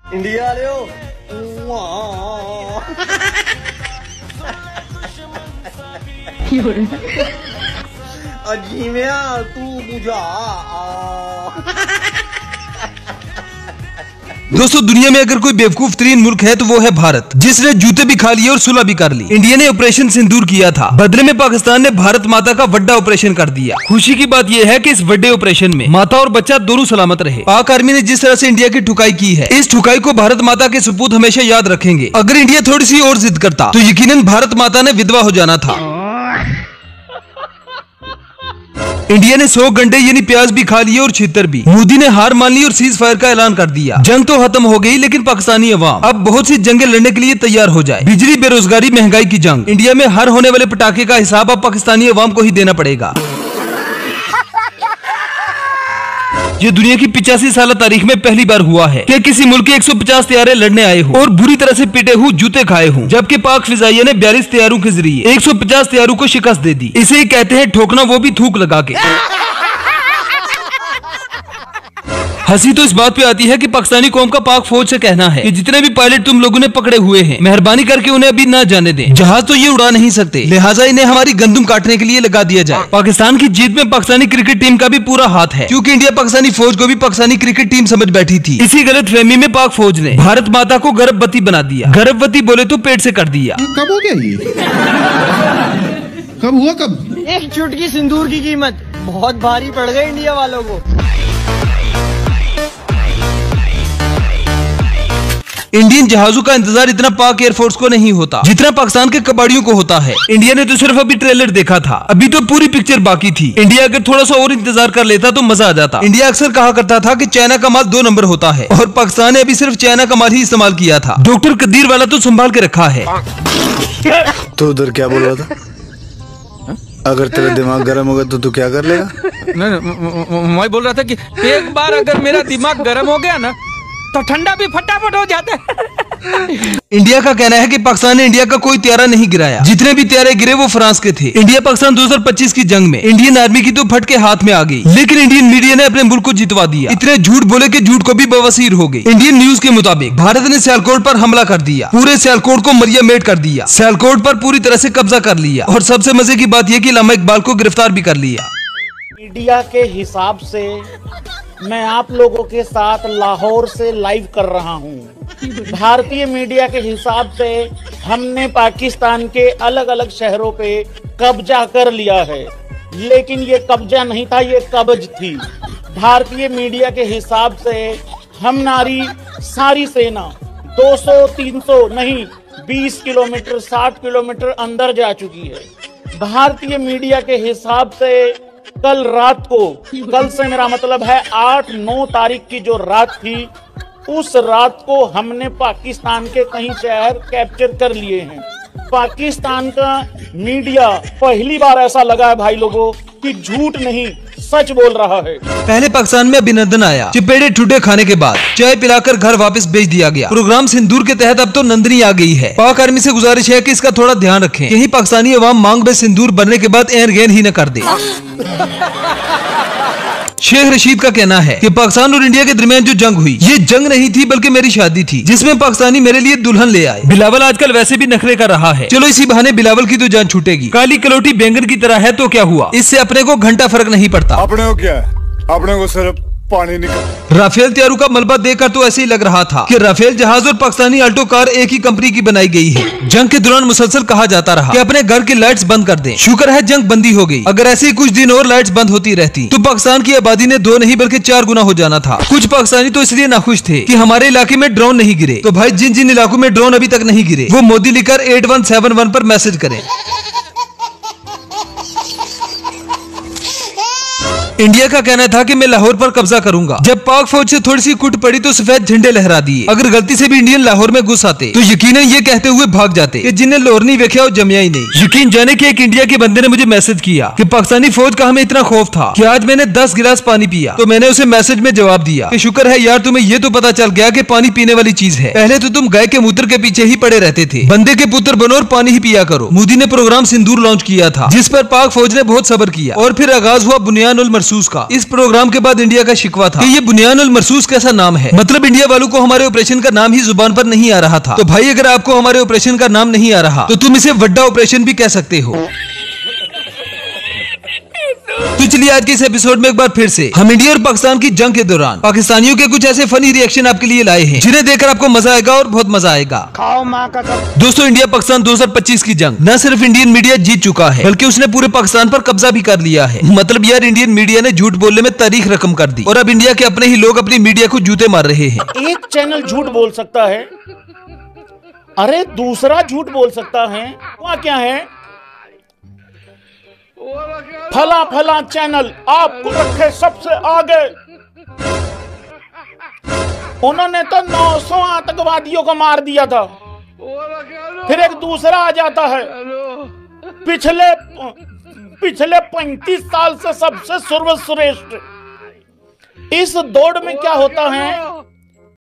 India ले हो अजीमिया तू बुझा। दोस्तों दुनिया में अगर कोई बेवकूफ तरीन मुल्क है तो वो है भारत, जिसने जूते भी खा लिए और सुलह भी कर ली। इंडिया ने ऑपरेशन सिंदूर किया था, बदले में पाकिस्तान ने भारत माता का बड़ा ऑपरेशन कर दिया। खुशी की बात यह है कि इस बड़े ऑपरेशन में माता और बच्चा दोनों सलामत रहे। पाक आर्मी ने जिस तरह से इंडिया की ठुकाई की है, इस ठुकाई को भारत माता के सपूत हमेशा याद रखेंगे। अगर इंडिया थोड़ी सी और जिद करता तो यकीनन भारत माता ने विधवा हो जाना था। इंडिया ने 100 गंडे यानी प्याज भी खा लिए और छितर भी। मोदी ने हार मान ली और सीज फायर का ऐलान कर दिया। जंग तो खत्म हो गई, लेकिन पाकिस्तानी अवाम अब बहुत सी जंगें लड़ने के लिए तैयार हो जाए। बिजली, बेरोजगारी, महंगाई की जंग। इंडिया में हर होने वाले पटाखे का हिसाब अब पाकिस्तानी अवाम को ही देना पड़ेगा। ये दुनिया की 85 साल तारीख में पहली बार हुआ है कि किसी मुल्क के 150 तैयारे लड़ने आए हो और बुरी तरह से पिटे हुए जूते खाए हों, जबकि पाक फिजाइया ने 42 तैयारों के जरिए 150 तैयारों को शिकस्त दे दी। इसे ही कहते हैं ठोकना, वो भी थूक लगा के। हंसी तो इस बात पे आती है कि पाकिस्तानी कौम का पाक फौज से कहना है कि जितने भी पायलट तुम लोगों ने पकड़े हुए हैं, मेहरबानी करके उन्हें अभी ना जाने दें। जहाज तो ये उड़ा नहीं सकते, लिहाजा इन्हें हमारी गंदुम काटने के लिए लगा दिया जाए। पाकिस्तान की जीत में पाकिस्तानी क्रिकेट टीम का भी पूरा हाथ है, क्योंकि इंडिया पाकिस्तानी फौज को भी पाकिस्तानी क्रिकेट टीम समझ बैठी थी। इसी गलत फहमी में पाक फौज ने भारत माता को गर्भवती बना दिया। गर्भवती बोले तो पेट से कर दिया। कब हो गया ये? कब हुआ? कब? एक चुटकी सिंदूर की कीमत बहुत भारी पड़ गई इंडिया वालों को। इंडियन जहाजों का इंतजार इतना पाक एयरफोर्स को नहीं होता जितना पाकिस्तान के कबाड़ियों को होता है। इंडिया ने तो सिर्फ अभी ट्रेलर देखा था, अभी तो पूरी पिक्चर बाकी थी। इंडिया अगर थोड़ा सा और इंतजार कर लेता तो मजा आ जाता। इंडिया अक्सर कहा करता था कि चाइना का माल 2 नंबर होता है, और पाकिस्तान ने अभी सिर्फ चाइना का माल ही इस्तेमाल किया था। डॉक्टर कदीर वाला तो संभाल के रखा है। तो उधर क्या बोल रहा था? अगर तेरा दिमाग गर्म होगा तो तू क्या कर लेगा? नहीं, मैं बोल रहा था कि एक बार अगर मेरा दिमाग गर्म हो गया ना तो ठंडा भी फटाफट हो जाता है। इंडिया का कहना है कि पाकिस्तान ने इंडिया का कोई त्यारा नहीं गिराया, जितने भी त्यारे गिरे वो फ्रांस के थे। इंडिया पाकिस्तान 2025 की जंग में इंडियन आर्मी की तो फट के हाथ में आ गई, लेकिन इंडियन मीडिया ने अपने मुल्क को जितवा दिया। इतने झूठ बोले कि झूठ को भी बवासीर हो गई। इंडियन न्यूज के मुताबिक भारत ने सियालकोट पर हमला कर दिया, पूरे सियालकोट को मरिया मेट कर दिया, सियालकोट पर पूरी तरह से कब्जा कर लिया, और सबसे मजे की बात यह कि अल्लामा इकबाल को गिरफ्तार भी कर लिया। मीडिया के हिसाब से मैं आप लोगों के साथ लाहौर से लाइव कर रहा हूं। भारतीय मीडिया के हिसाब से हमने पाकिस्तान के अलग अलग शहरों पे कब्जा कर लिया है, लेकिन ये कब्जा नहीं था, ये कब्ज थी। भारतीय मीडिया के हिसाब से हमारी सारी सेना 200-300 नहीं 20 किलोमीटर 60 किलोमीटर अंदर जा चुकी है। भारतीय मीडिया के हिसाब से कल रात को, कल से मेरा मतलब है 8-9 तारीख की जो रात थी, उस रात को हमने पाकिस्तान के कई शहर कैप्चर कर लिए हैं। पाकिस्तान का मीडिया पहली बार ऐसा लगा है भाई लोगों कि झूठ नहीं सच बोल रहा है। पहले पाकिस्तान में अभिनंदन आया, चिपेड़े ठुडे खाने के बाद चाय पिलाकर घर वापस भेज दिया गया। प्रोग्राम सिंदूर के तहत अब तो नंदनी आ गई है। पाक आर्मी से गुजारिश है कि इसका थोड़ा ध्यान रखें, कहीं पाकिस्तानी अवाम मांग में सिंदूर भरने के बाद एन गेन ही न कर दे। शेख रशीद का कहना है कि पाकिस्तान और इंडिया के दरमियान जो जंग हुई, ये जंग नहीं थी बल्कि मेरी शादी थी, जिसमें पाकिस्तानी मेरे लिए दुल्हन ले आए। बिलावल आजकल वैसे भी नखरे कर रहा है, चलो इसी बहाने बिलावल की तो जान छूटेगी। काली कलोटी बैंगन की तरह है तो क्या हुआ, इससे अपने को घंटा फर्क नहीं पड़ता। अपने को क्या है, अपने को सिर्फ पानी निकल। राफेल तैयारों का मलबा देखकर तो ऐसे ही लग रहा था कि राफेल जहाज और पाकिस्तानी अल्टो कार एक ही कंपनी की बनाई गई है। जंग के दौरान मुसलसल कहा जाता रहा कि अपने घर की लाइट्स बंद कर दें। शुक्र है जंग बंदी हो गई, अगर ऐसे ही कुछ दिन और लाइट्स बंद होती रहती तो पाकिस्तान की आबादी ने 2 नहीं बल्कि 4 गुना हो जाना था। कुछ पाकिस्तानी तो इसलिए नाखुश थे कि हमारे इलाके में ड्रोन नहीं गिरे। तो भाई जिन जिन इलाकों में ड्रोन अभी तक नहीं गिरे, वो मोदी लिखकर 8171 पर मैसेज करें। इंडिया का कहना था कि मैं लाहौर पर कब्जा करूंगा। जब पाक फौज से थोड़ी सी कुट पड़ी तो सफेद झंडे लहरा दिए। अगर गलती से भी इंडियन लाहौर में घुस आते तो यकीनन ये कहते हुए भाग जाते कि जिन्हें लाहौर नहीं देखा वो जमिया ही नहीं। यकीन जाने कि एक इंडिया के बंदे ने मुझे मैसेज किया कि पाकिस्तानी फौज का हमें इतना खौफ था कि आज मैंने 10 गिलास पानी पिया। तो मैंने उसे मैसेज में जवाब दिया कि शुक्र है यार तुम्हें ये तो पता चल गया कि पानी पीने वाली चीज है, पहले तो तुम गाय के मूत्र के पीछे ही पड़े रहते थे। बंदे के पुत्र बनो और पानी ही पिया करो। मोदी ने प्रोग्राम सिंदूर लॉन्च किया था, जिस पर पाक फौज ने बहुत सब्र किया और फिर आगाज हुआ बुनियान उल मरसूम मरसूस का। इस प्रोग्राम के बाद इंडिया का शिकवा था कि ये बुनियान उल मरसूस कैसा नाम है, मतलब इंडिया वालों को हमारे ऑपरेशन का नाम ही जुबान पर नहीं आ रहा था। तो भाई अगर आपको हमारे ऑपरेशन का नाम नहीं आ रहा तो तुम इसे वड्डा ऑपरेशन भी कह सकते हो। तो चलिए आज के इस एपिसोड में एक बार फिर से हम इंडिया और पाकिस्तान की जंग के दौरान पाकिस्तानियों के कुछ ऐसे फनी रिएक्शन आपके लिए लाए हैं जिन्हें देखकर आपको मजा आएगा और बहुत मजा आएगा। खाओ माँ का दोस्तों इंडिया पाकिस्तान 2025 की जंग न सिर्फ इंडियन मीडिया जीत चुका है बल्कि उसने पूरे पाकिस्तान पर कब्जा भी कर लिया है। मतलब यार इंडियन मीडिया ने झूठ बोलने में तारीख रकम कर दी और अब इंडिया के अपने ही लोग अपनी मीडिया को जूते मार रहे हैं। एक चैनल झूठ बोल सकता है, अरे दूसरा झूठ बोल सकता है। वहाँ क्या है, फला फला चैनल आपको रखे सबसे आगे। उन्होंने तो 900 आतंकवादियों को मार दिया था। फिर एक दूसरा आ जाता है, पिछले 35 साल से सबसे सर्वश्रेष्ठ। इस दौड़ में क्या होता है,